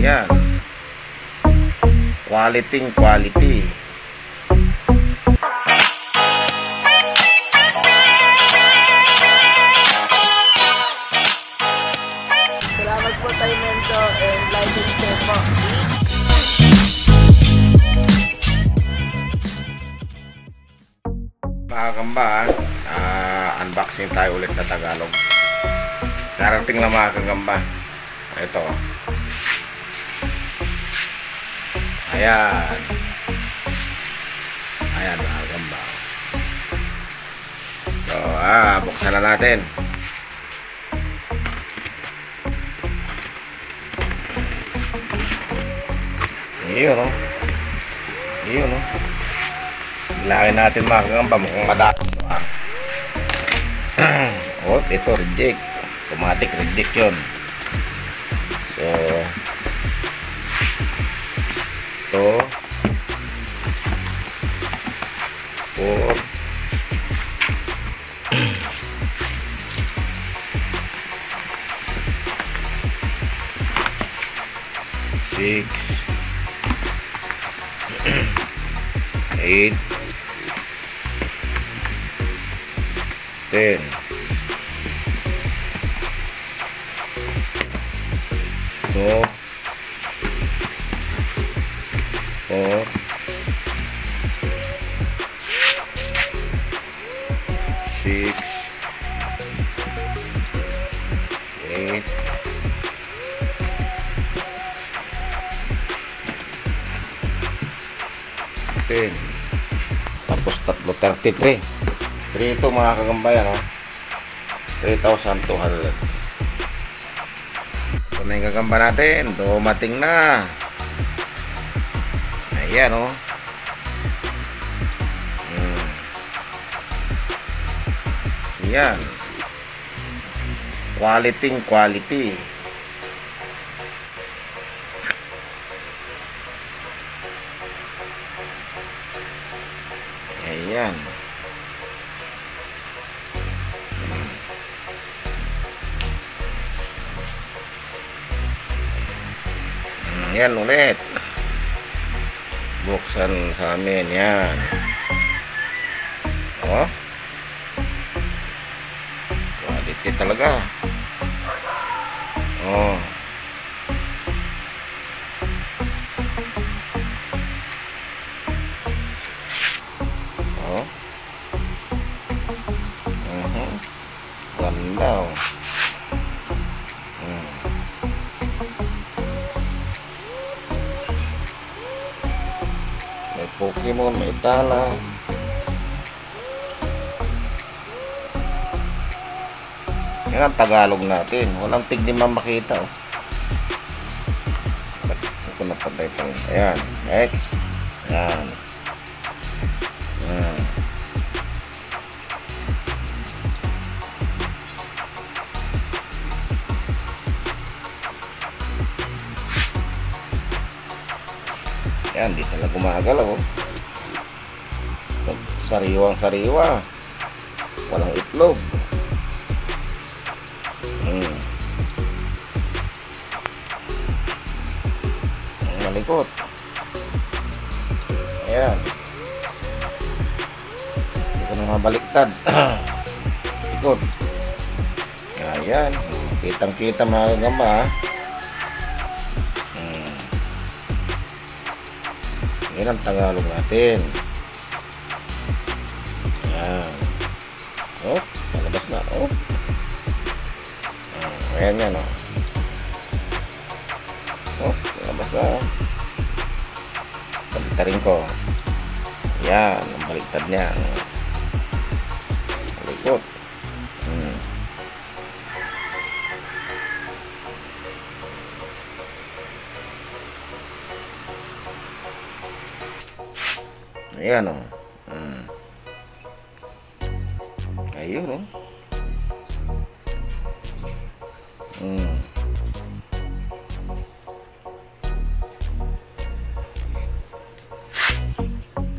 Ayan. Quality. Salamat po tayo Mento and like and share po. Mga kagamba, unboxing tayo ulit na Tagalog. Darating na mga kagamba. Ito. Ayan. Ayan mga kagamba. So, buksan na natin. Iyon, no? Iyon, no? Bilangin natin mga kagamba, mukhang madami. Oh, ito reject. Automatic reject yun. So, ito 4 6 8 10 2 4 6 8 10. Tapos tatlo 33. 3 ito mga kagambayan, no? 3,200. Ito na yung kagamba natin. Dumating na. Ayan, no? Ayan. Quality. Ayan. Ayan ulit. Buksan sa amin. Yan. Oh. Quality talaga. Oh. Oh. Ganda, oh. May Pokemon, may Tala. Yan ang Tagalog natin. Walang tigniman makita, oh. Ito na patay pa. Ayan. Next. Ayan. Ayan. Yan, di sila gumagalaw, oh. Sariwang-sariwa. Walang itlog. Malikot. Ayan. Hindi ko na mabaliktad. Likot. Ayan. Kitang-kita mga kagamba, ha. Yan ang Tagalog natin. Ayan. Oh, malabas na. Oh. Ayan yan, oh. Oh, malabas na. Baliktarin ko. Ayan, ang baliktad niya. Malikot. Ayan, oh. Ayun, oh.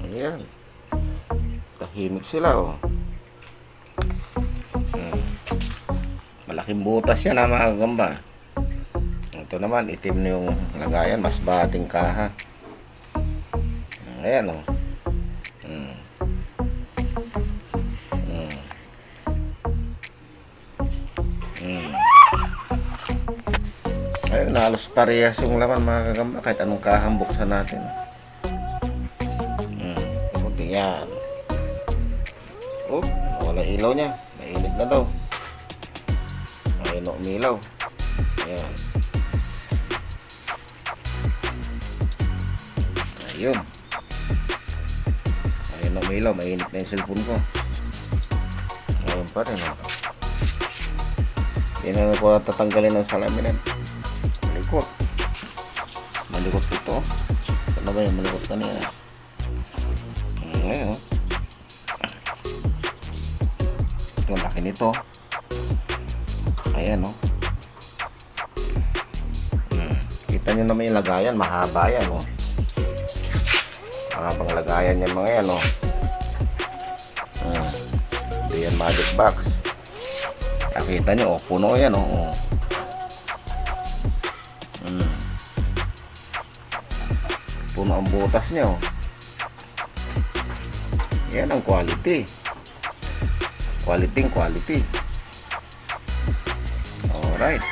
Ayan. Tahimik sila, oh. Malaking butas yan, mga kagamba. Ito Ito naman, itim na yung lagayan, mas bating kaha. Ayan o. Ayun, halos parehas yung laman mga kagamba, kahit anong kahang buksan natin. Kunti yan. Oh, wala ilaw niya. Mainit na daw. Ayun, umilaw. Ayan. Ayun. Ayun, umilaw. Mainit na yung cellphone ko. Ayun pa rin. Hindi na po tatanggalin ng salamin. Malikot. Malikot ito. Ano ba yung malikot kanina? Ngayon. Ito, laki nito. Ayan, oh. Kita nyo naman yung lagayan. Mahaba yan, oh. Mahabang lagayan yan mga yan, oh. Ito yan, magic box. Nakita nyo, oh. Puno yan, oh. Puno ang butas niya, oh. Yan ang quality. Quality. Alright.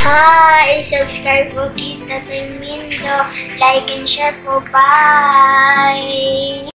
Hi! Subscribe po kita Mindo. Like and share po. Bye!